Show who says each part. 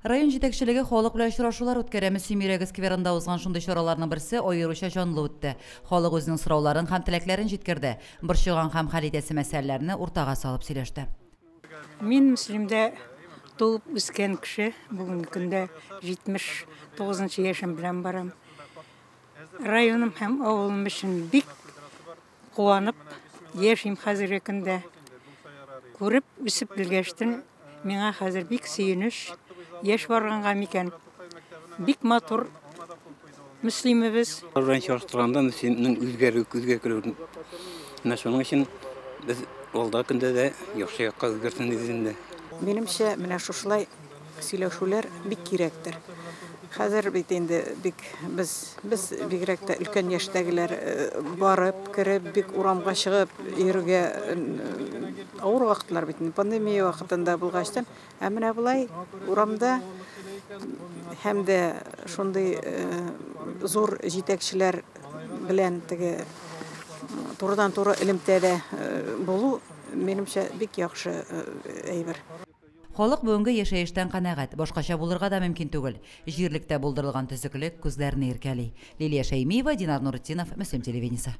Speaker 1: Район җитәкчелеге халык белән очрашулар үткәрәме Семирәге скверында узган шундый чараларның берсе аеруча җанлы үтте. Халык үзенең сорауларын һәм теләкләрен җиткерде. Борчыган һәм хәл итәсе мәсьәләләрне уртага салып сөйләште.
Speaker 2: Мин Муслимдә туып үскән кеше, бүгенге көндә 79 яшем белән барам. Районым һәм авылым өчен бик куанып яшим хәзерге көндә. Күреп үсеп белгәчтен, миңа хәзер бик сөенеш, яшь барганга микән. Бик матур Муслимыбыз.
Speaker 3: Район чарастырганда Муслимның үзгәрү. Шуның өчен без алда көндә дә яхшы якка үзгәрсен дигәндә.
Speaker 4: Менимчә, менә шушылай сөйләшүләр бик кирәктер. Хәзер бит инде без бигрәк тә өлкән яшьтәгеләр барып, кереп, бик урамга чыгып йөрүгә авыр вакытлар бит. Пандемия вакытында булгачтан, ә менә булай урамда һәм дә шундый зур җитәкчеләр белән теге турыдан-туры элемтәдә булу, менимчә, бик яхшы әйбер.
Speaker 1: Халык бүгенге яшәештән канәгать, башкача булырга да мөмкин түгел. Җирлектә булдырылган төзеклек күзләрне иркәли. Лилия Шәймиева, Динар Нуртдинов, Мөслим телевидениесе.